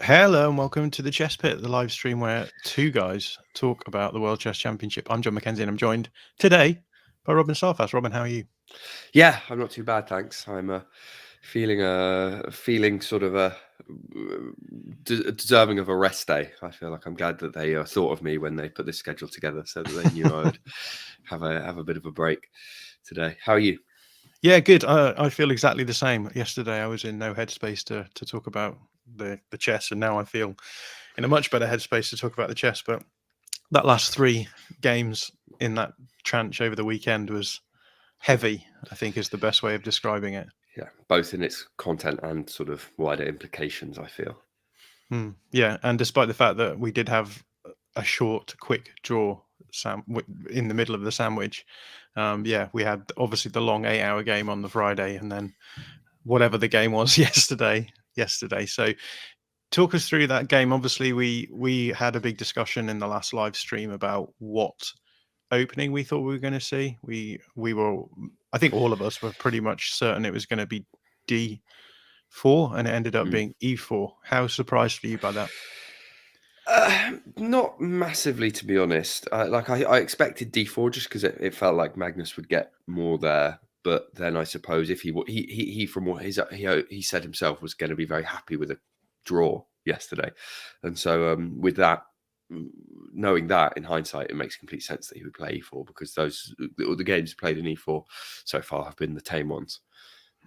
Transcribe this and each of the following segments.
Hello and welcome to the Chess Pit, the live stream where two guys talk about the World Chess Championship. I'm John Mackenzie and I'm joined today by Robin Starfast. Robin, how are you? Yeah, I'm not too bad, thanks. I'm feeling sort of deserving of a rest day. I feel like I'm glad that they thought of me when they put this schedule together, so that they knew I would have a bit of a break today. How are you? Yeah, good. I feel exactly the same. Yesterday I was in no headspace to talk about the chess, and now I feel in a much better headspace to talk about the chess. But that last three games in that tranche over the weekend was heavy, I think is the best way of describing it. Yeah, both in its content and sort of wider implications, I feel. Yeah, and despite the fact that we did have a short, quick draw in the middle of the sandwich, yeah, we had obviously the long 8-hour game on the Friday, and then whatever the game was yesterday. So, talk us through that game. Obviously, we had a big discussion in the last live stream about what opening we thought we were going to see. We were, I think, all of us were pretty much certain it was going to be D4, and it ended up Mm. being E4. How surprised were you by that? Not massively, to be honest. I expected D4 just because it felt like Magnus would get more there. But then I suppose if he from what he said himself was going to be very happy with a draw yesterday, and so with that, knowing that in hindsight, it makes complete sense that he would play E4 because the games played in E4 so far have been the tame ones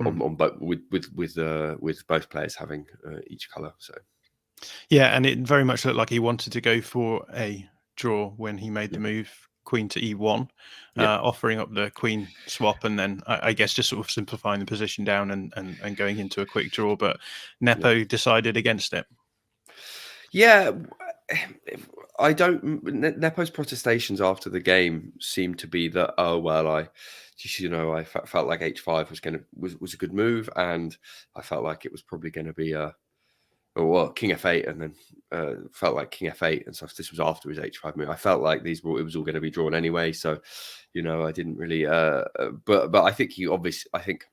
on both with both players having each color. So. Yeah, and it very much looked like he wanted to go for a draw when he made the move queen to e1, Yeah. offering up the queen swap, and then I guess just sort of simplifying the position down and going into a quick draw. But Nepo decided against it. Yeah, I don't. Nepo's protestations after the game seem to be that, oh well, I felt like H5 was a good move, and I felt like it was probably going to be King F8, and then felt like King F8 and stuff. This was after his H5 move. I felt like it was all going to be drawn anyway, so I didn't really. But I think I think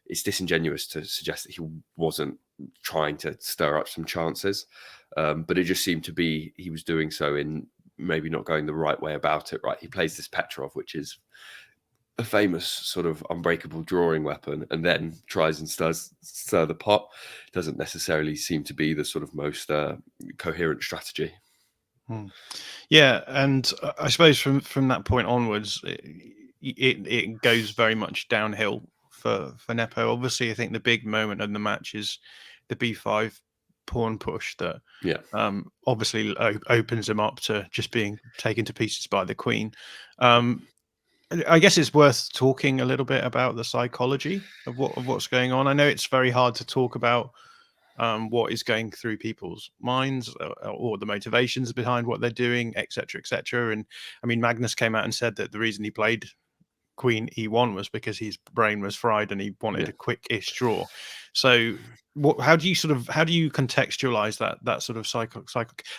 it's disingenuous to suggest that he wasn't trying to stir up some chances. But it just seemed to be he was doing so in maybe not going the right way about it. Right, he plays this Petrov, which is a famous sort of unbreakable drawing weapon, and then tries and stir the pot. Doesn't necessarily seem to be the sort of most coherent strategy. Yeah, and I suppose from that point onwards, it goes very much downhill for Nepo. Obviously, I think the big moment of the match is the b5 pawn push that obviously opens him up to just being taken to pieces by the queen. I guess it's worth talking a little bit about the psychology of what's going on. I know it's very hard to talk about what is going through people's minds or the motivations behind what they're doing, etc., etc. And I mean, Magnus came out and said that the reason he played Queen E1 was because his brain was fried and he wanted a quick-ish draw. So, how do you contextualize that sort of cycle?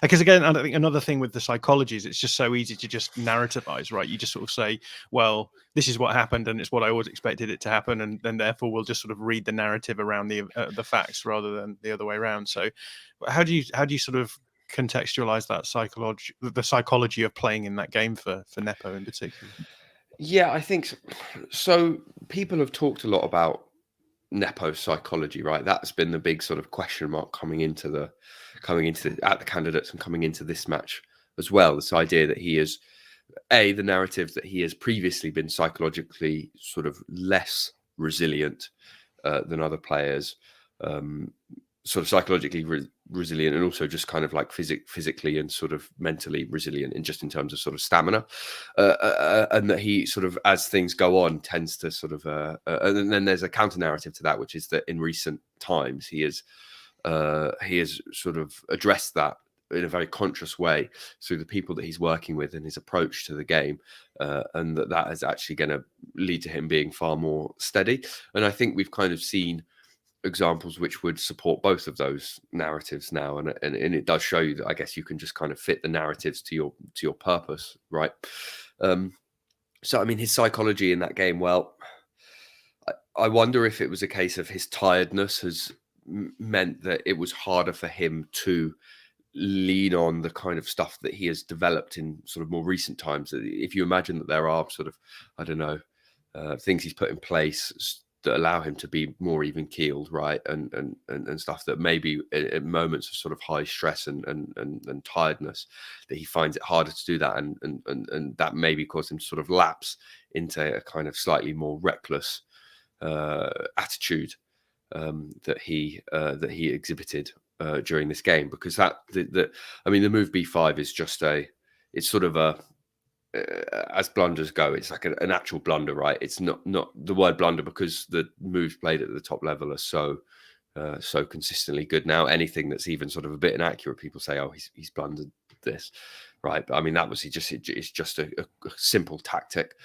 Because again, I think another thing with the psychology is it's just so easy to just narrativize, right? You just sort of say, well, this is what happened and it's what I always expected it to happen, and then therefore we'll just sort of read the narrative around the facts rather than the other way around. So, how do you sort of contextualize that the psychology of playing in that game for Nepo in particular? Yeah, I think so. People have talked a lot about Nepo's psychology, right? That's been the big sort of question mark coming into the candidates and coming into this match as well. This idea that he is the narrative that he has previously been psychologically sort of less resilient than other players, sort of psychologically resilient, and also just kind of like physically and sort of mentally resilient in terms of sort of stamina, and that he sort of, as things go on, tends to sort of and then there's a counter narrative to that, which is that in recent times he has sort of addressed that in a very conscious way through the people that he's working with and his approach to the game, and that is actually going to lead to him being far more steady. And I think we've kind of seen examples which would support both of those narratives now, and it does show you that I guess you can just kind of fit the narratives to your purpose, right? So I mean, his psychology in that game, well, I wonder if it was a case of his tiredness has meant that it was harder for him to lean on the kind of stuff that he has developed in sort of more recent times. If you imagine that there are sort of, I don't know, things he's put in place that allow him to be more even keeled, right, and stuff that maybe at moments of sort of high stress and tiredness, that he finds it harder to do that, and that maybe caused him to sort of lapse into a kind of slightly more reckless attitude that he exhibited during this game, because I mean, the move B5 is just it's sort of a as blunders go, it's like an actual blunder, right? It's not the word blunder, because the moves played at the top level are so consistently good now. Anything that's even sort of a bit inaccurate, people say, oh, he's blundered this, right? But I mean, it's just a simple tactic.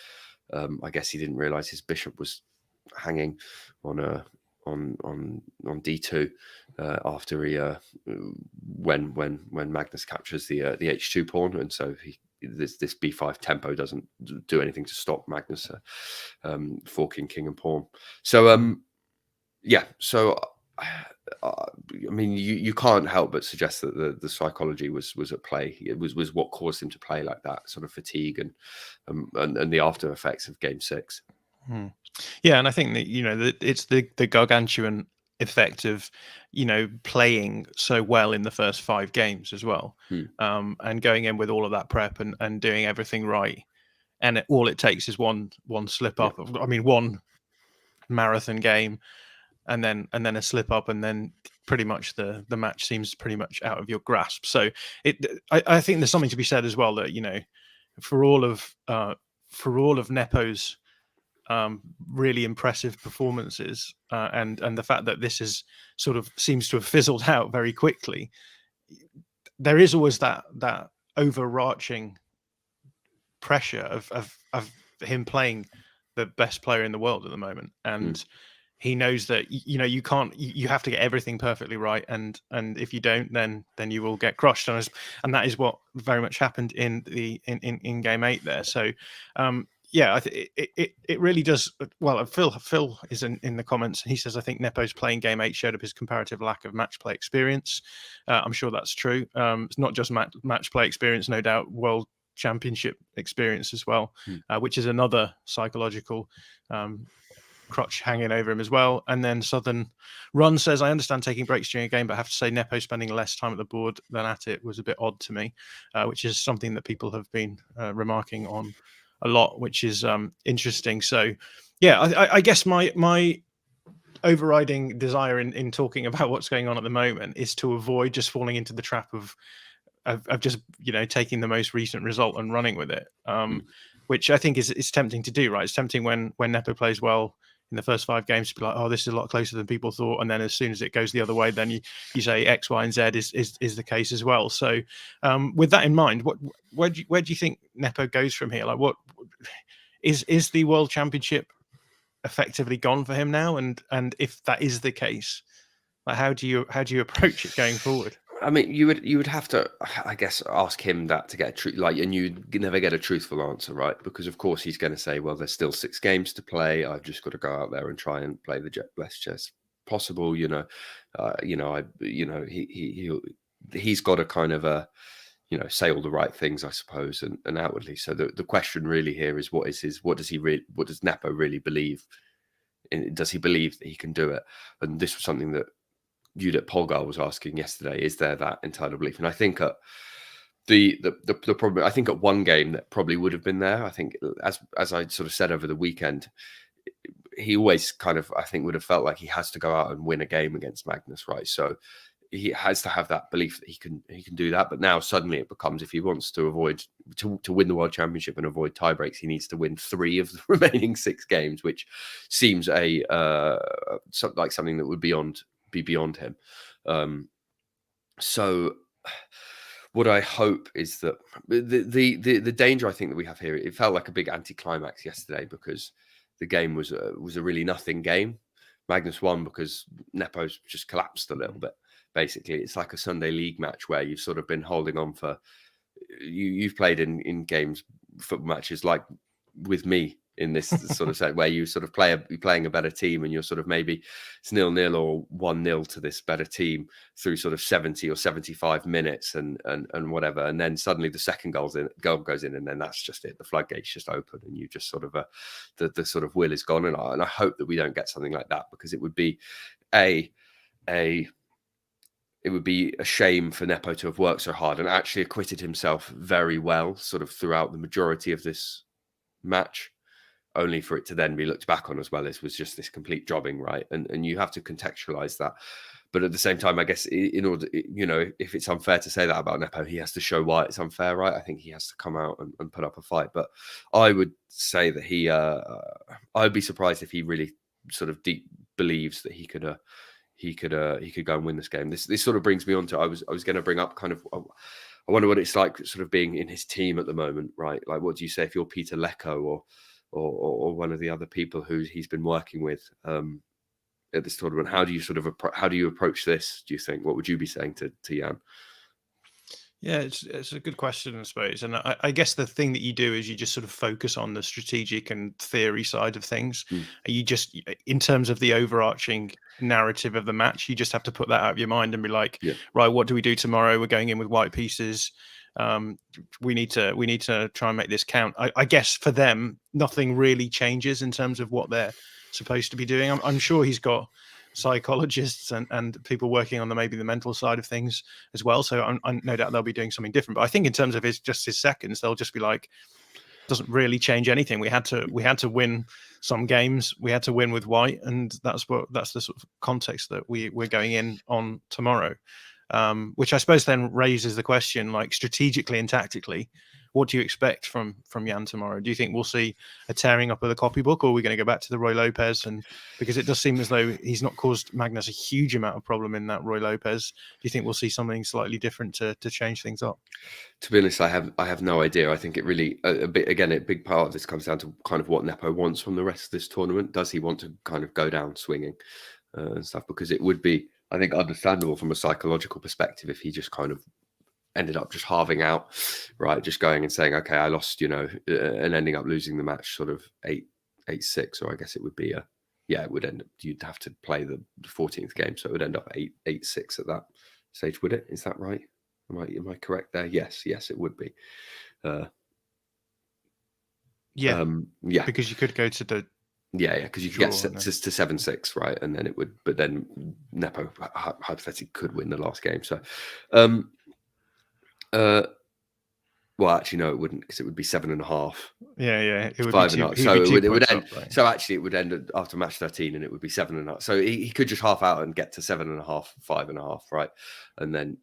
I guess he didn't realize his bishop was hanging on D2 after he when Magnus captures the H2 pawn, and so this B5 tempo doesn't do anything to stop Magnus forking king and pawn. So I mean, you can't help but suggest that the psychology was at play. It was what caused him to play like that, sort of fatigue and the after effects of Game 6. Yeah, and I think that it's the gargantuan effect of playing so well in the first 5 games as well, and going in with all of that prep and doing everything right, and all it takes is one slip up. I mean, one marathon game, and then a slip up, and then pretty much the match seems pretty much out of your grasp. So I think there's something to be said as well that for all of Nepo's really impressive performances, and the fact that this is sort of seems to have fizzled out very quickly, there is always that overarching pressure of him playing the best player in the world at the moment, and he knows that you can't, you have to get everything perfectly right, and if you don't, then you will get crushed, and that is what very much happened in Game 8 there. So yeah, it really does. Well, Phil is in the comments, and he says, I think Nepo's playing Game 8 showed up his comparative lack of match play experience. I'm sure that's true. It's not just match play experience, no doubt, World Championship experience as well, which is another psychological crutch hanging over him as well. And then Southern Run says, I understand taking breaks during a game, but I have to say Nepo spending less time at the board than at it was a bit odd to me, which is something that people have been remarking on a lot, which is interesting. So yeah, I guess my overriding desire in talking about what's going on at the moment is to avoid just falling into the trap of just taking the most recent result and running with it, which I think is tempting to do, right? It's tempting when Nepo plays well in the first 5 games to be like, oh, this is a lot closer than people thought, and then as soon as it goes the other way, then you say X, Y, and Z is the case as well. So with that in mind, where do you think Nepo goes from here? Like, what is the World Championship effectively gone for him now? And if that is the case, like, how do you approach it going forward? I mean, you would have to, I guess, ask him that to get a truth, and you never get a truthful answer, right? Because of course he's going to say, well, there's still 6 games to play. I've just got to go out there and try and play the best chess possible. He's got to kind of say all the right things, I suppose, and outwardly. So the question really here is, what does Nepo really believe? Does he believe that he can do it? And this was something that Judith Polgar was asking yesterday. Is there that internal belief? And I think the problem, I think at one game that probably would have been there. I think as I sort of said over the weekend, he always kind of, I think, would have felt like he has to go out and win a game against Magnus, right? So he has to have that belief that he can do that. But now suddenly it becomes, if he wants to avoid to win the World Championship and avoid tie breaks, he needs to win 3 of the remaining 6 games, which seems like something that would be beyond him. So what I hope is that the danger I think that we have here, it felt like a big anticlimax yesterday, because the game was a really nothing game. Magnus won because Nepo's just collapsed a little bit. Basically, it's like a Sunday league match where you've sort of been holding on for, you've played in games, football matches like with me in this sort of set where you sort of you're playing a better team and you're sort of maybe it's 0-0 or 1-0 to this better team through sort of 70 or 75 minutes and whatever, and then suddenly the second goal goes in, and then that's just it. The floodgates just open, and you just sort of the sort of will is gone. And I hope that we don't get something like that, because it would be it would be a shame for Nepo to have worked so hard and actually acquitted himself very well sort of throughout the majority of this match, only for it to then be looked back on as well as was just this complete jobbing, right? And you have to contextualize that. But at the same time, I guess in order, if it's unfair to say that about Nepo, he has to show why it's unfair, right? I think he has to come out and put up a fight. But I would say that I'd be surprised if he really sort of deep believes that he could go and win this game. This sort of brings me on to I was going to bring up kind of. I wonder what it's like sort of being in his team at the moment, right? Like, what do you say if you're Peter Lecco or one of the other people who he's been working with at this tournament? How do you sort of how do you approach this? Do you think? What would you be saying to Jan? Yeah, it's a good question, I suppose. And I guess the thing that you do is you just sort of focus on the strategic and theory side of things. You just, in terms of the overarching narrative of the match, you just have to put that out of your mind and be like, right, what do we do tomorrow? We're going in with white pieces. We need to try and make this count. I guess for them, nothing really changes in terms of what they're supposed to be doing. I'm sure he's got psychologists and people working on maybe the mental side of things as well. So I'm no doubt they'll be doing something different. But I think in terms of his seconds, they'll just be like, doesn't really change anything. We had to win some games. We had to win with white, and that's the sort of context that we're going in on tomorrow. Which I suppose then raises the question, like, strategically and tactically, what do you expect from Jan tomorrow? Do you think we'll see a tearing up of the copybook, or are we going to go back to the Roy Lopez? And because it does seem as though he's not caused Magnus a huge amount of problem in that Roy Lopez, do you think we'll see something slightly different to change things up? To be honest, I have no idea. I think it really a big part of this comes down to kind of what Nepo wants from the rest of this tournament. Does he want to kind of go down swinging and stuff? Because it would be, I think, understandable from a psychological perspective if he just kind of ended up just halving out, right? Just going and saying, okay, I lost, and ending up losing the match sort of 8-6, or I guess it would be it would end up, you'd have to play the 14th game. So it would end up 8-6 at that stage, would it? Is that right? Am I correct there? Yes, it would be. Because you could go to the because you could get to 7-6, right? And then it would, but then Nepo hypothetically could win the last game. So, well, actually, no, it wouldn't, because it would be 7.5. Yeah, it would 5.5. So it would end. Right? So actually, it would end after match 13, and it would be 7.5. So he could just half out and get to 7.5, 5.5, right? And then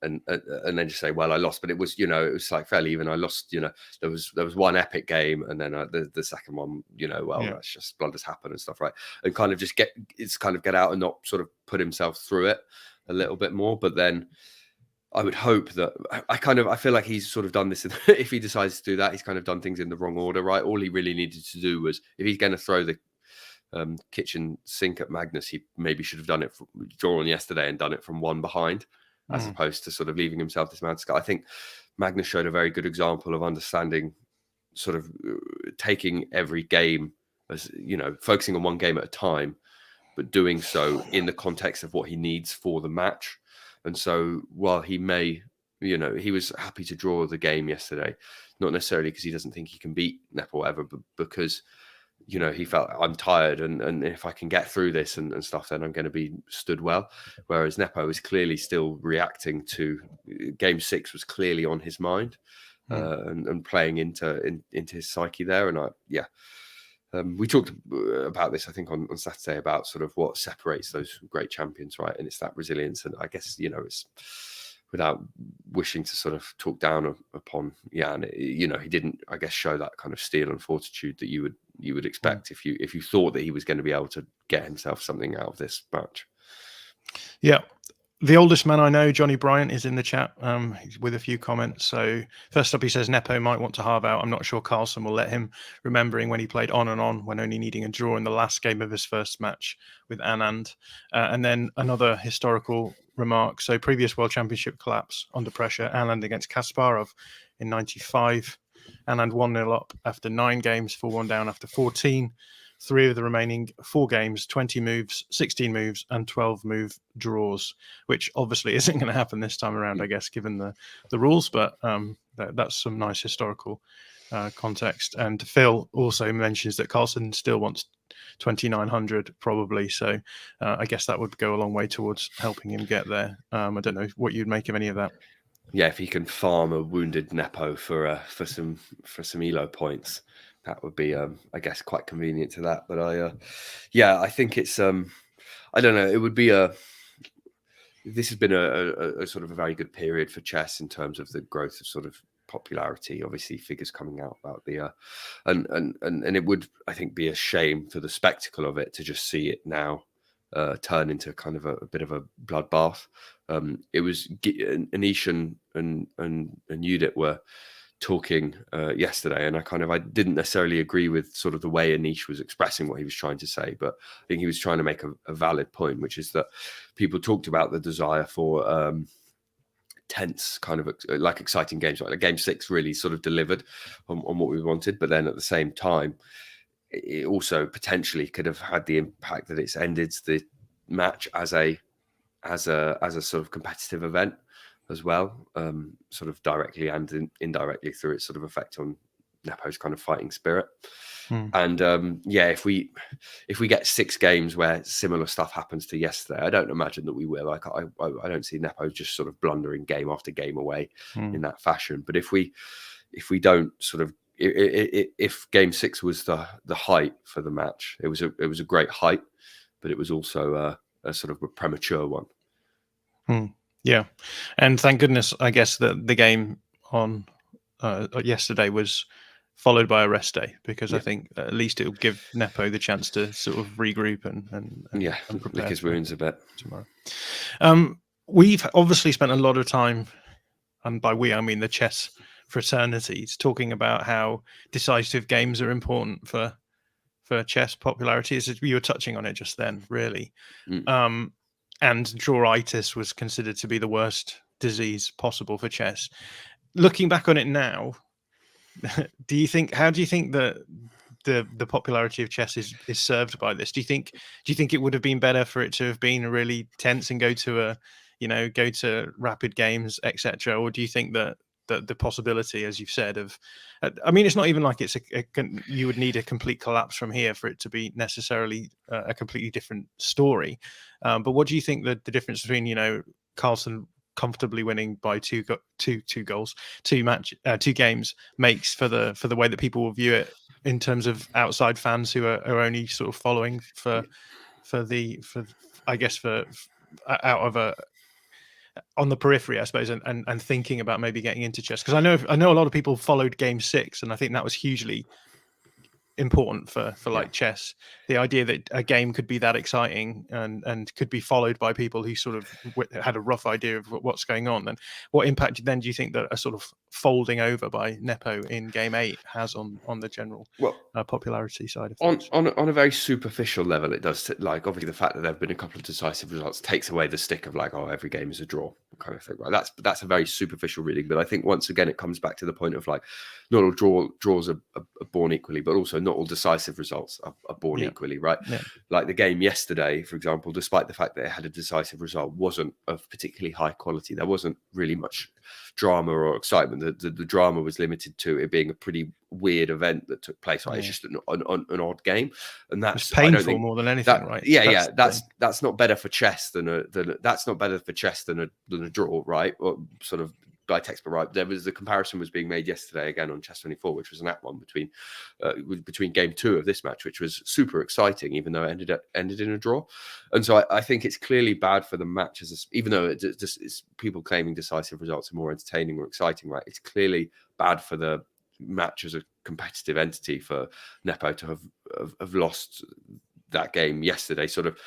just say, well, I lost, but it was, it was like fairly even. I lost, there was one epic game, and then the second one, that's just blunders happen and stuff, right? And kind of just get out and not sort of put himself through it a little bit more, but then. I would hope that I feel like he's sort of done this. If he decides to do that, he's kind of done things in the wrong order, right? All he really needed to do was, if he's going to throw the kitchen sink at Magnus, he maybe should have done it, drawn yesterday and done it from one behind, as opposed to sort of leaving himself this man. I think Magnus showed a very good example of understanding, sort of taking every game as, focusing on one game at a time, but doing so in the context of what he needs for the match. And so while he may, he was happy to draw the game yesterday, not necessarily because he doesn't think he can beat Nepo or whatever, but because, he felt, I'm tired, and if I can get through this and stuff, then I'm going to be stood well. Whereas Nepo is clearly still reacting to game 6 was clearly on his mind and playing into his psyche there. And we talked about this, I think, on Saturday, about sort of what separates those great champions, right? And it's that resilience. And I guess, it's without wishing to sort of talk down upon Jan, he didn't, I guess, show that kind of steel and fortitude that you would expect if you thought that he was going to be able to get himself something out of this match. Yeah. The oldest man I know, Johnny Bryant, is in the chat with a few comments. So first up, he says Nepo might want to halve out. I'm not sure Carlson will let him, remembering when he played on and on when only needing a draw in the last game of his first match with Anand. And then another historical remark. So previous World Championship collapse under pressure, Anand against Kasparov in 95. Anand 1-0 up after 9 games, 4-1 down after 14. 3 of the remaining 4 games, 20 moves, 16 moves, and 12 move draws, which obviously isn't going to happen this time around, I guess, given the rules. But that's some nice historical context. And Phil also mentions that Carlson still wants 2,900 probably. So I guess that would go a long way towards helping him get there. I don't know what you'd make of any of that. Yeah, if he can farm a wounded Nepo for some Elo points, that would be, I guess, quite convenient to that. But I think it's, I don't know, it would be this has been a sort of a very good period for chess in terms of the growth of sort of popularity. Obviously, figures coming out about the, and it would, I think, be a shame for the spectacle of it to just see it now turn into kind of a bit of a bloodbath. It was Anish and Judith were talking yesterday, and I didn't necessarily agree with sort of the way Anish was expressing what he was trying to say, but I think he was trying to make a valid point, which is that people talked about the desire for tense kind of like exciting games, like Game 6 really sort of delivered on what we wanted, but then at the same time it also potentially could have had the impact that it's ended the match as a sort of competitive event as well, sort of directly and indirectly through its sort of effect on Nepo's kind of fighting spirit. And if we get 6 games where similar stuff happens to yesterday, I don't imagine that we will. Like I don't see Nepo just sort of blundering game after game away in that fashion. But if we don't sort of, if Game 6 was the height for the match, it was a great height, but it was also a sort of a premature one. Yeah, and thank goodness, I guess, that the game on yesterday was followed by a rest day, because I think at least it'll give Nepo the chance to sort of regroup and lick his wounds a bit tomorrow. We've obviously spent a lot of time, and by we I mean the chess fraternities, talking about how decisive games are important for chess popularity. As you were touching on it just then, really. And drawitis was considered to be the worst disease possible for chess. Looking back on it now, how do you think that the popularity of chess is served by this? Do you think it would have been better for it to have been really tense and go to rapid games, etc., or do you think that the possibility, as you've said, of, I mean, it's not even like it's you would need a complete collapse from here for it to be necessarily a completely different story. But what do you think the difference between, Carlsen comfortably winning by two goals, two games makes for the way that people will view it in terms of outside fans who are only sort of following for out of on the periphery, I suppose, and thinking about maybe getting into chess? Because I know a lot of people followed Game 6, and I think that was hugely important for chess. The idea that a game could be that exciting and could be followed by people who sort of had a rough idea of what's going on. And what impact then do you think that a sort of folding over by Nepo in Game 8 has on the general popularity side of things? On a very superficial level, it does. Like, obviously the fact that there have been a couple of decisive results takes away the stick of like, oh, every game is a draw kind of thing, right? That's a very superficial reading. But I think once again it comes back to the point of like, not all draws are born equally, but also not all decisive results are born equally, right? Like the game yesterday, for example, despite the fact that it had a decisive result, wasn't of particularly high quality. There wasn't really much drama or excitement. The drama was limited to it being a pretty weird event that took place. Right? It's just an odd game, and that's painful more than anything, right? That's not better for chess than a draw, right? Or sort of by textbook, right? The comparison was being made yesterday again on Chess24, which was an at one between Game 2 of this match, which was super exciting, even though it ended in a draw. And so I think it's clearly bad for the match even though it's people claiming decisive results are more entertaining or exciting, right? It's clearly bad for the match as a competitive entity for Nepo to have lost that game yesterday, sort of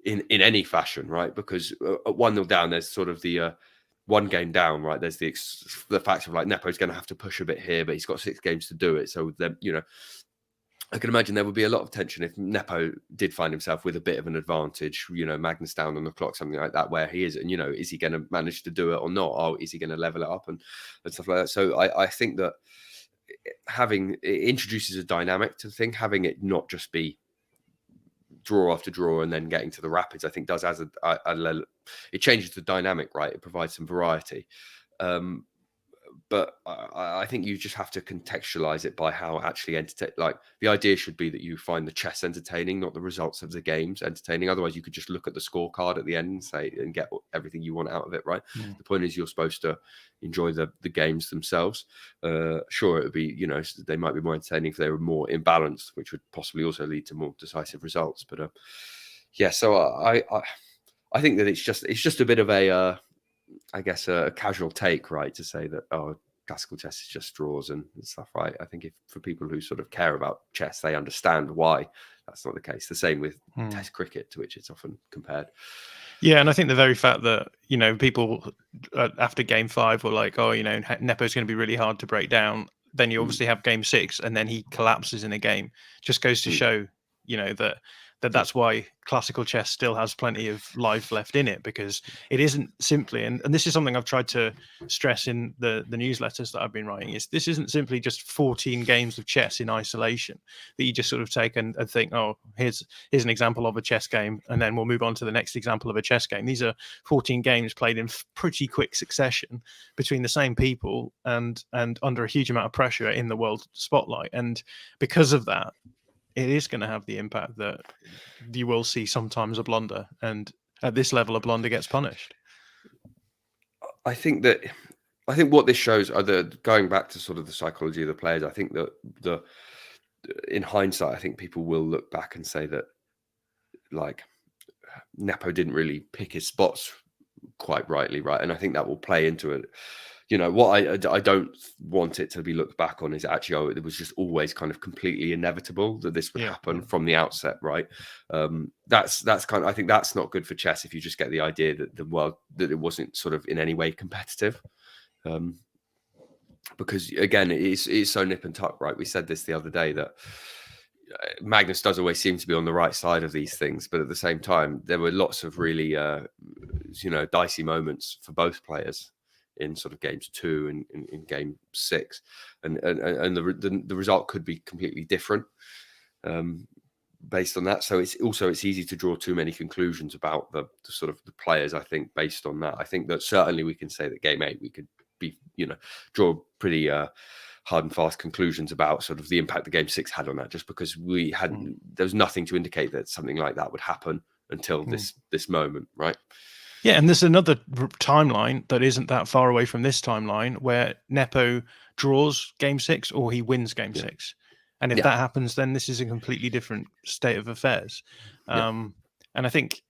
in any fashion, right? Because at 1-0 down, there's sort of the one game down, right? There's the fact of like Nepo's going to have to push a bit here, but he's got 6 games to do it. So then, I can imagine there would be a lot of tension if Nepo did find himself with a bit of an advantage, Magnus down on the clock, something like that, where he is, and is he going to manage to do it or not? Or is he going to level it up and stuff like that? So I think that it introduces a dynamic to the thing, having it not just be draw after draw and then getting to the rapids, I think does as it changes the dynamic, right? It provides some variety. But I think you just have to contextualize it by how actually entertain. Like, the idea should be that you find the chess entertaining, not the results of the games entertaining. Otherwise, you could just look at the scorecard at the end and say and get everything you want out of it, right? The point is, you're supposed to enjoy the games themselves. Sure, it would be, they might be more entertaining if they were more imbalanced, which would possibly also lead to more decisive results. But yeah, so I think that it's just a bit of a I guess a casual take, right, to say that classical chess is just draws and stuff, right? I think if for people who sort of care about chess, they understand why that's not the case. The same with Test cricket, to which it's often compared. Yeah, and I think the very fact that people after Game 5 were like, Nepo's going to be really hard to break down. Then you obviously have Game 6, and then he collapses in a game. Just goes to show, that's why classical chess still has plenty of life left in it, because it isn't simply, and this is something I've tried to stress in the newsletters that I've been writing, is this isn't simply just 14 games of chess in isolation that you just sort of take and think, here's an example of a chess game, and then we'll move on to the next example of a chess game. These are 14 games played in pretty quick succession between the same people and under a huge amount of pressure in the world spotlight. And because of that, it is going to have the impact that you will see sometimes a blunder, and at this level, a blunder gets punished. I think what this shows are going back to sort of the psychology of the players. I think that in hindsight, I think people will look back and say that, like, Nepo didn't really pick his spots quite rightly, right? And I think that will play into it. What I don't want it to be looked back on is actually, it was just always kind of completely inevitable that this would happen from the outset, right? That's kind of, I think that's not good for chess if you just get the idea that that it wasn't sort of in any way competitive. Because again, it's so nip and tuck, right? We said this the other day that Magnus does always seem to be on the right side of these things, but at the same time, there were lots of really, dicey moments for both players in sort of games 2 and in game 6, and the result could be completely different based on that. So it's easy to draw too many conclusions about the sort of the players. I think based on that, I think that certainly we can say that game 8 we could be draw pretty hard and fast conclusions about sort of the impact the game 6 had on that, just because there was nothing to indicate that something like that would happen until this moment, right? Yeah, and there's another timeline that isn't that far away from this timeline where Nepo draws game 6 or he wins game 6. And if that happens, then this is a completely different state of affairs. And I think,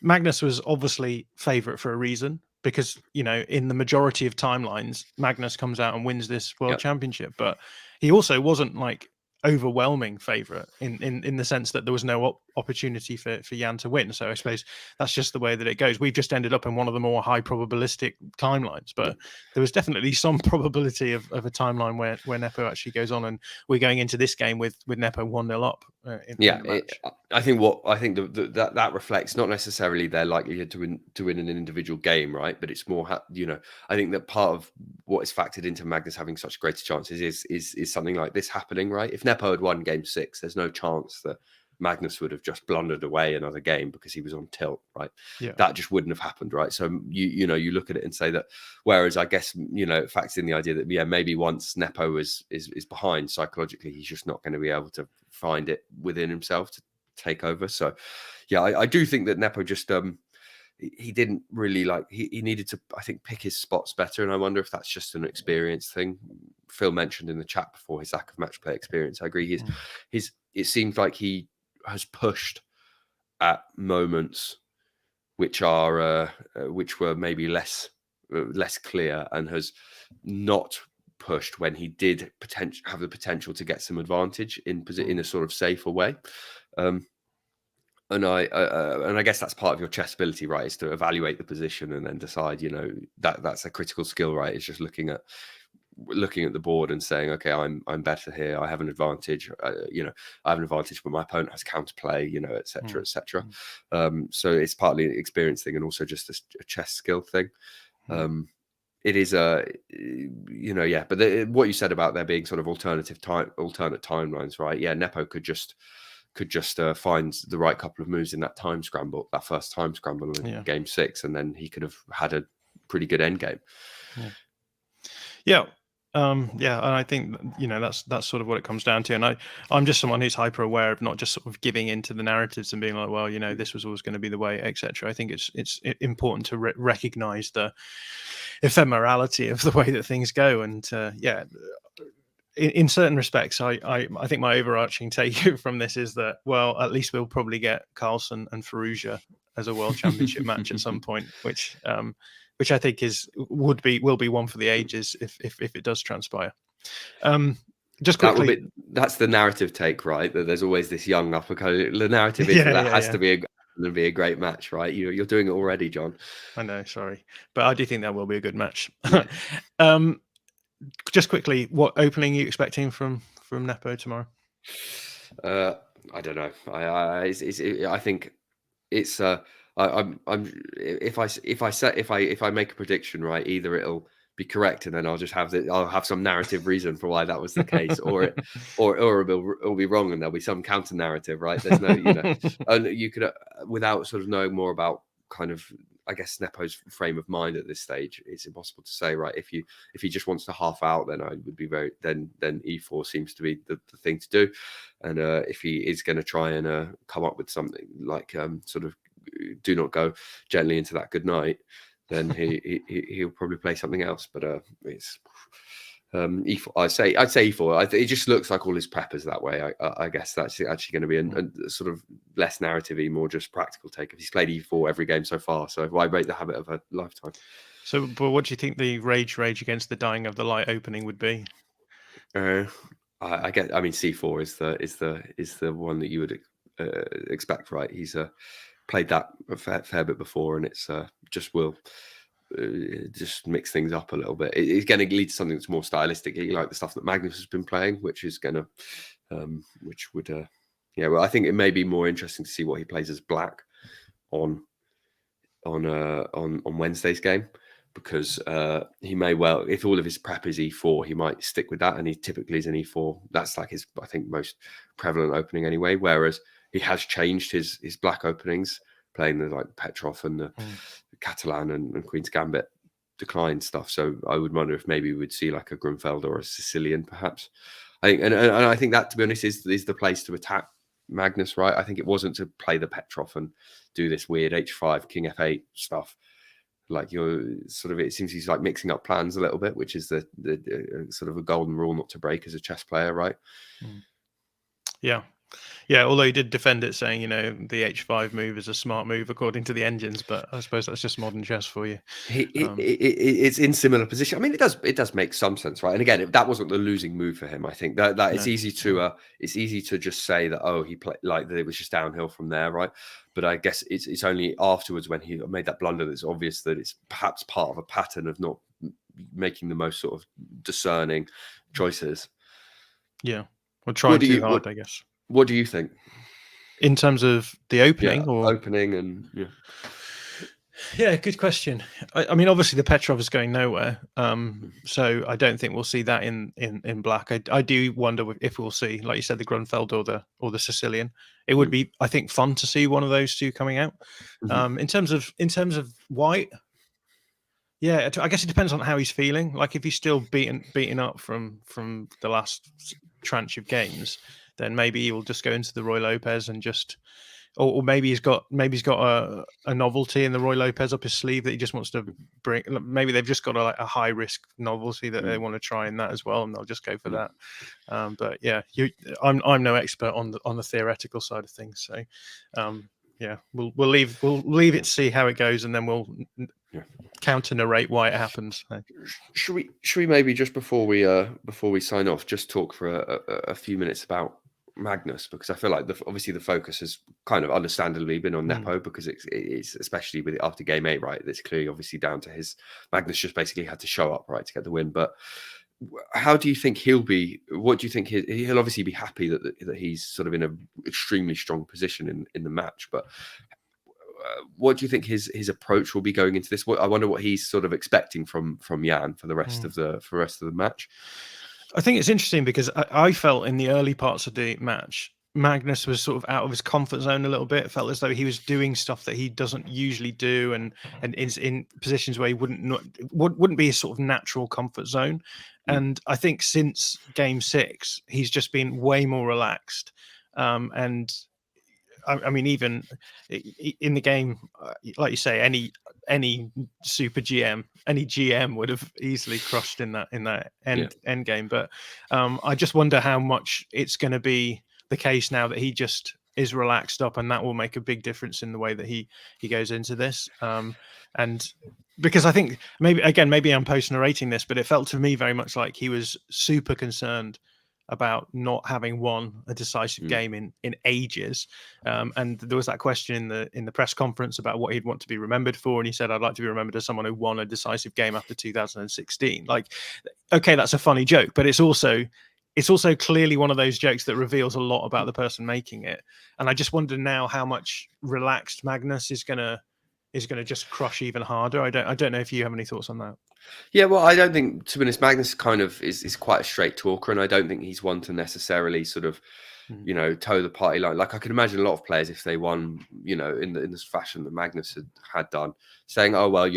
Magnus was obviously favourite for a reason, because, in the majority of timelines, Magnus comes out and wins this world championship. But he also wasn't like overwhelming favourite in the sense that there was no opportunity for Jan to win. So I suppose that's just the way that it goes. We've just ended up in one of the more high probabilistic timelines, but there was definitely some probability of a timeline where Nepo actually goes on, and we're going into this game with Nepo 1-0 up. In the match. I think that reflects not necessarily their likelihood to win an individual game, right? But it's more, I think that part of what is factored into Magnus having such greater chances is something like this happening, right? If Nepo had won game 6, there's no chance that Magnus would have just blundered away another game because he was on tilt, right? That just wouldn't have happened, right? So you look at it and say that, whereas I guess it factors in the idea that maybe once Nepo is behind psychologically, he's just not going to be able to find it within himself to take over. So I do think that Nepo just he didn't really he needed to, I think, pick his spots better, and I wonder if that's just an experience thing. Phil mentioned in the chat before his lack of match play experience. I agree. It seems like he has pushed at moments which were maybe less clear, and has not pushed when he did have the potential to get some advantage in a sort of safer way. And I guess that's part of your chess ability, right? Is to evaluate the position and then decide, that's a critical skill, right? It's just looking at the board and saying, okay, I'm better here. I have an advantage. I have an advantage, but my opponent has counterplay, et cetera, et cetera. So it's partly an experience thing and also just a chess skill thing. it is a, yeah. But what you said about there being sort of alternate timelines, right? Yeah, Nepo could just find the right couple of moves in that first time scramble in game 6, and then he could have had a pretty good end game. Yeah. And I think that's sort of what it comes down to. And I'm just someone who's hyper aware of not just sort of giving into the narratives and being like, well, this was always going to be the way, etc. I think it's important to recognize the ephemerality of the way that things go. And in certain respects, I think my overarching take from this is that, well, at least we'll probably get Carlsen and Ferrugia as a world championship match at some point, which I think will be one for the ages if it does transpire. Just quickly, that's the narrative take, right? That there's always this young uppercut. The narrative is that has to be a great match, right? You're doing it already, John. I know, sorry, but I do think that will be a good match. Just quickly, what opening are you expecting from Nepo tomorrow? I don't know. I think it's if I make a prediction, right, either it'll be correct and then I'll just I'll have some narrative reason for why that was the case, or it'll be wrong and there'll be some counter narrative, right? There's no, and you could without sort of knowing more about kind of, I guess, Nepo's frame of mind at this stage, it's impossible to say, right? If he just wants to half out, then I would be then E4 seems to be the thing to do, and if he is going to try and come up with something like sort of do not go gently into that good night, then he'll probably play something else. But it's E4. I'd say E4. It just looks like all his preppers that way. I guess that's actually going to be a sort of less narrative-y, more just practical take. If he's played E4 every game so far, so why break the habit of a lifetime? So, but what do you think the rage against the Dying of the Light opening would be? I mean, C4 is the one that you would expect, right? He's played that a fair bit before, and it's just mix things up a little bit. It's going to lead to something that's more stylistic, like the stuff that Magnus has been playing, which is going to, well, I think it may be more interesting to see what he plays as black on Wednesday's game, because he may well, if all of his prep is E4, he might stick with that, and he typically is an E4. That's like his, I think, most prevalent opening anyway. Whereas he has changed his black openings, playing the like Petrov and the Catalan and Queen's Gambit decline stuff. So I would wonder if maybe we would see like a Grunfeld or a Sicilian, perhaps. I think, and I think that, to be honest, is the place to attack Magnus, right? I think it wasn't to play the Petrov and do this weird H5 King F8 stuff. Like, you're sort of, it seems he's like mixing up plans a little bit, which is the sort of a golden rule not to break as a chess player, right? Yeah, although he did defend it, saying, the H5 move is a smart move according to the engines, but I suppose that's just modern chess for you. It's in similar position. I mean, it does make some sense, right? And again, that wasn't the losing move for him. I think that it's easy to just say that, he played like that, it was just downhill from there, right? But I guess it's only afterwards, when he made that blunder, that's obvious that it's perhaps part of a pattern of not making the most sort of discerning choices. Yeah, or trying too hard, I guess. What do you think in terms of the opening? Yeah, good question. I mean, obviously the Petrov is going nowhere, so I don't think we'll see that in black. I do wonder if we'll see, like you said, the Grunfeld or the Sicilian. It would be, I think, fun to see one of those two coming out. In terms of white, yeah, I guess it depends on how he's feeling. Like, if he's still beaten up from the last tranche of games, then maybe he will just go into the Roy Lopez and just, or maybe he's got a novelty in the Roy Lopez up his sleeve that he just wants to bring. Maybe they've just got a high risk novelty that they want to try in that as well, and they'll just go for that. But yeah, I'm no expert on the theoretical side of things, so we'll leave it to see how it goes, and then we'll counter narrate why it happens. Should we maybe, just before we sign off, just talk for a few minutes about Magnus, because I feel like obviously the focus has kind of understandably been on Nepo, because it's especially with after game 8, right? That's clearly obviously down to Magnus just basically had to show up, right, to get the win. But how do you think he'll be? What do you think he'll obviously be happy that he's sort of in an extremely strong position in the match, but what do you think his approach will be going into this? I wonder what he's sort of expecting from Jan for the rest of the match. I think it's interesting because I felt in the early parts of the match, Magnus was sort of out of his comfort zone a little bit. It felt as though he was doing stuff that he doesn't usually do, and is in positions where he wouldn't be his sort of natural comfort zone. And I think since Game 6, he's just been way more relaxed. And I mean, even in the game, like you say, any super GM, any GM would have easily crushed in that end game. But I just wonder how much it's going to be the case now that he just is relaxed up, and that will make a big difference in the way that he goes into this. And because I think maybe I'm post narrating this, but it felt to me very much like he was super concerned about not having won a decisive game in ages, and there was that question in the press conference about what he'd want to be remembered for, and he said, "I'd like to be remembered as someone who won a decisive game after 2016." Like, okay, that's a funny joke, but it's also clearly one of those jokes that reveals a lot about the person making it. And I just wonder now how much relaxed Magnus is gonna just crush even harder. I don't know if you have any thoughts on that. Yeah, well, I don't think, to be honest, Magnus kind of is quite a straight talker, and I don't think he's one to necessarily sort of, toe the party line. Like, I can imagine a lot of players, if they won, in this fashion that Magnus had done, saying, "Oh well,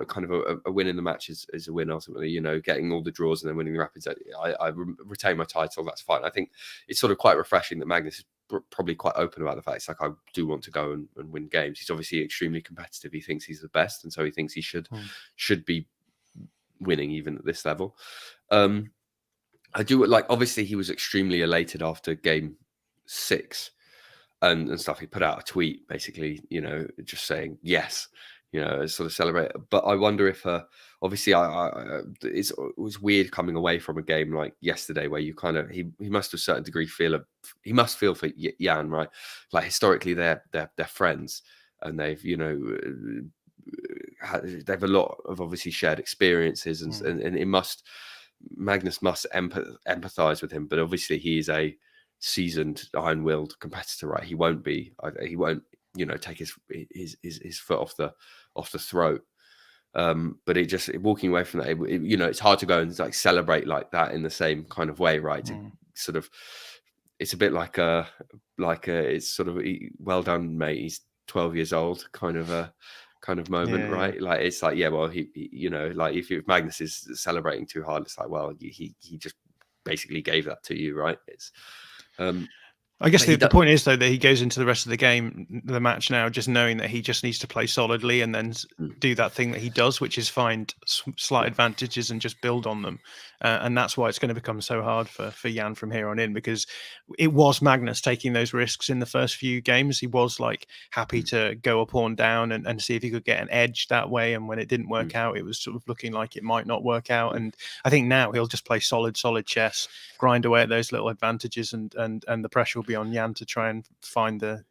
kind of a win in the match is a win ultimately." Getting all the draws and then winning the Rapids. I retain my title. That's fine. I think it's sort of quite refreshing that Magnus is probably quite open about the fact it's like, I do want to go and win games. He's obviously extremely competitive. He thinks he's the best, and so he thinks he should be winning even at this level. I do like, obviously he was extremely elated after Game 6 and stuff. He put out a tweet basically, just saying yes, sort of celebrate. But I wonder if obviously it was weird coming away from a game like yesterday where you kind of, he must to a certain degree he must feel for Jan, right? Like, historically they're friends, and they've they've a lot of obviously shared experiences, and Magnus must empathize with him, but obviously he is a seasoned, iron-willed competitor, right? He won't take his foot off the throat. But walking away from that, it's hard to go and like celebrate like that in the same kind of way, right? Sort of, it's a bit like it's sort of, well done, mate. He's 12 years old, kind of moment, right? Like, it's like, yeah, well, he like, if Magnus is celebrating too hard, it's like, well, he just basically gave that to you, right? It's I guess the point is, though, that he goes into the rest of the match now, just knowing that he just needs to play solidly and then do that thing that he does, which is find slight advantages and just build on them. And that's why it's going to become so hard for Jan from here on in, because it was Magnus taking those risks in the first few games. He was like happy to go up or down and see if he could get an edge that way. And when it didn't work out, it was sort of looking like it might not work out. And I think now he'll just play solid chess, grind away at those little advantages, and the pressure will be on Jan to try and find the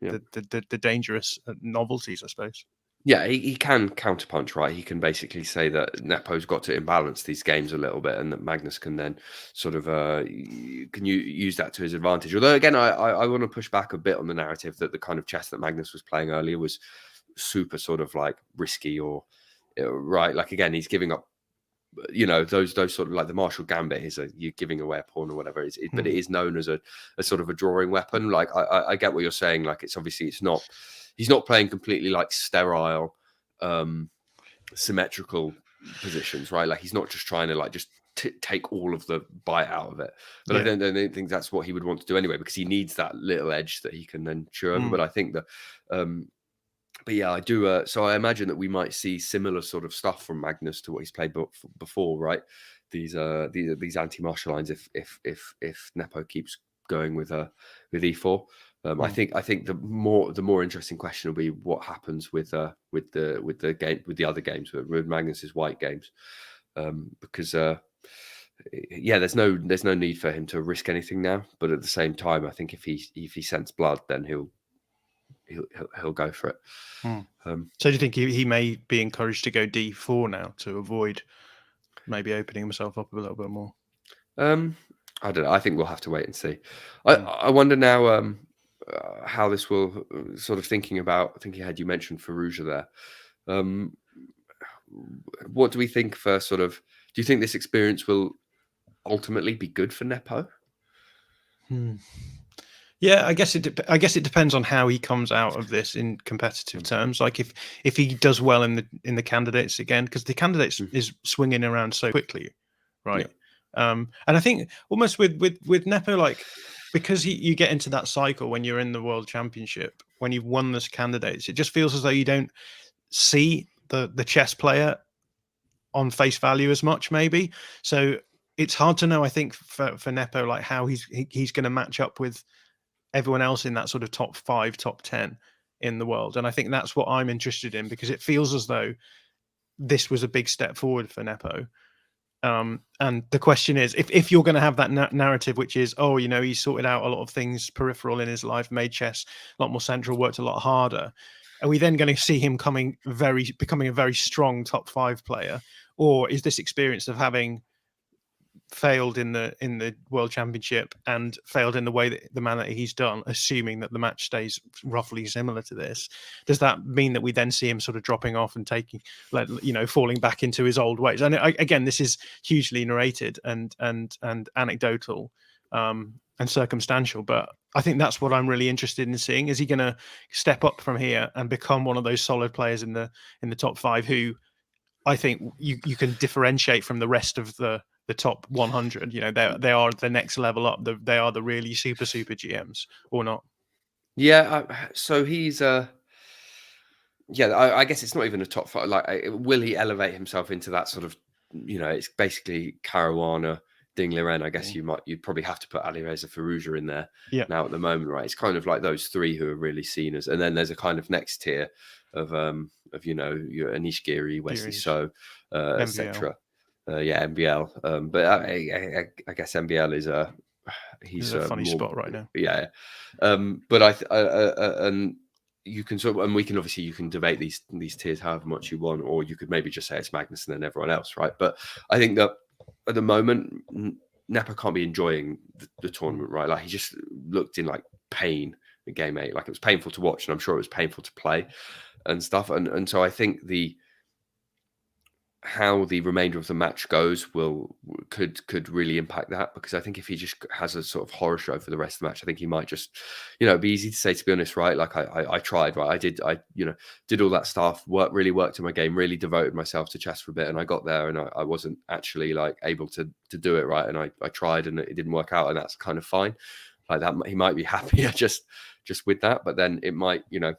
dangerous novelties, I suppose. Yeah, he can counterpunch, right? He can basically say that Nepo's got to imbalance these games a little bit, and that Magnus can then sort of can you use that to his advantage. Although, again, I want to push back a bit on the narrative that the kind of chess that Magnus was playing earlier was super sort of like risky, or right, like, again, he's giving up, those sort of like the Marshall Gambit is you're giving away a pawn or whatever, but it is known as a sort of a drawing weapon. Like, I get what you're saying. Like, it's obviously, he's not playing completely like sterile, symmetrical positions, right? Like, he's not just trying to like just take all of the bite out of it. But I don't think that's what he would want to do anyway, because he needs that little edge that he can then chew over. But I think that, but yeah, I do. So I imagine that we might see similar sort of stuff from Magnus to what he's played before, right? These anti-Marshall lines, if Nepo keeps going with E4. I think the more interesting question will be what happens with the other games, with Magnus's white games, because there's no need for him to risk anything now. But at the same time, I think if he scents blood, then he'll go for it. So do you think he may be encouraged to go D4 now to avoid maybe opening himself up a little bit more? I don't know. I think we'll have to wait and see. I wonder now. how this will sort of thinking ahead. You mentioned Faruja there. What do we think for sort of? Do you think this experience will ultimately be good for Nepo? Yeah, I guess it depends on how he comes out of this in competitive terms. Like if he does well in the candidates again, because the candidates is swinging around so quickly, right? Yeah. And I think almost with Nepo, like because you get into that cycle when you're in the World Championship, when you've won this candidates, it just feels as though you don't see the chess player on face value as much, maybe. So it's hard to know, I think, for Nepo, like how he's going to match up with everyone else in that sort of top 5, top 10 in the world. And I think that's what I'm interested in, because it feels as though this was a big step forward for Nepo. And the question is, if you're going to have that narrative, which is, oh, you know, he sorted out a lot of things peripheral in his life, made chess a lot more central, worked a lot harder, are we then going to see him becoming a very strong top 5 player? Or is this experience of having failed in the World Championship and failed in the way that the manner he's done, assuming that the match stays roughly similar to this, does that mean that we then see him sort of dropping off and taking, like, you know, falling back into his old ways? And again, this is hugely narrated and anecdotal and circumstantial, but I think that's what I'm really interested in seeing. Is he going to step up from here and become one of those solid players in the top 5 who I think you can differentiate from the rest of the top 100? You know, they are the next level up. They are the really super GMs, or not? Yeah. So he's I guess it's not even a top 5. Like, will he elevate himself into that sort of? You know, it's basically Caruana, Ding Liren. I guess you'd probably have to put Alireza Firouzja in there now at the moment, right? It's kind of like those 3 who are really seen as, and then there's a kind of next tier of you know, your Anish Giri, Wesley So, etc. MBL. But I guess MBL is he's a funny spot right now. Yeah. But and you can and we can obviously, you can debate these tiers however much you want, or you could maybe just say it's Magnus and then everyone else, right? But I think that at the moment, Nepo can't be enjoying the tournament, right? Like, he just looked in like pain in game 8. Like, it was painful to watch, and I'm sure it was painful to play and stuff. And so I think how the remainder of the match goes could really impact that, because I think if he just has a sort of horror show for the rest of the match, I think he might just, you know, it'd be easy to say, to be honest, right? Like, I tried, right? I did all that stuff, really worked in my game, really devoted myself to chess for a bit, and I got there and I wasn't actually like able to do it, right? And I tried and it didn't work out, and that's kind of fine. Like, that he might be happier just with that, but then it might, you know,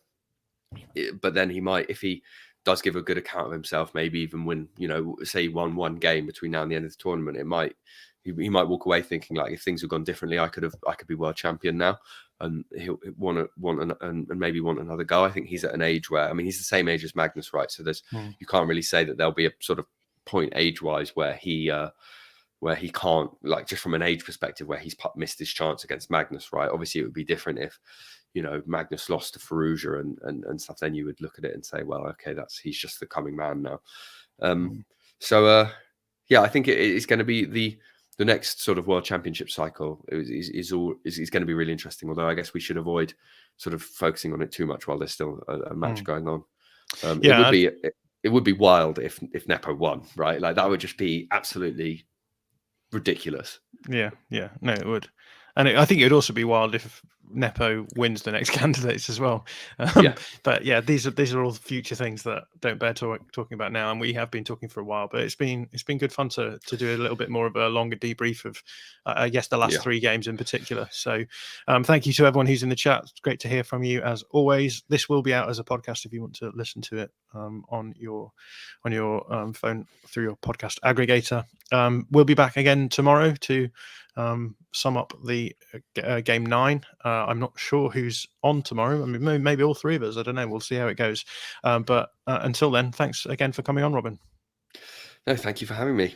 but then he might, if he does give a good account of himself, maybe even win, you know, say he won one game between now and the end of the tournament, he might walk away thinking, like, if things had gone differently, I could be world champion now, and he'll want and maybe want another go. I think he's at an age where, I mean, he's the same age as Magnus, right? So you can't really say that there'll be a sort of point age wise where he can't, like, just from an age perspective, where he's missed his chance against Magnus, right? Obviously, it would be different if, you know, Magnus lost to Firouzja and stuff. Then you would look at it and say, well, okay, he's just the coming man now. So I think it's going to be the next sort of World Championship cycle is going to be really interesting. Although I guess we should avoid sort of focusing on it too much while there's still a match going on. It would be wild if Nepo won, right? Like, that would just be absolutely ridiculous. Yeah, no, it would. And I think it would also be wild if Nepo wins the next candidates as well. But yeah, these are all future things that don't bear talking about now, and we have been talking for a while. But it's been good fun to do a little bit more of a longer debrief of, I guess, the last 3 games in particular. So thank you to everyone who's in the chat. It's great to hear from you as always. This will be out as a podcast if you want to listen to it on your phone through your podcast aggregator. We'll be back again tomorrow to sum up the game 9. I'm not sure who's on tomorrow. I mean, maybe all 3 of us. I don't know. We'll see how it goes. But until then, thanks again for coming on, Robin. No, thank you for having me.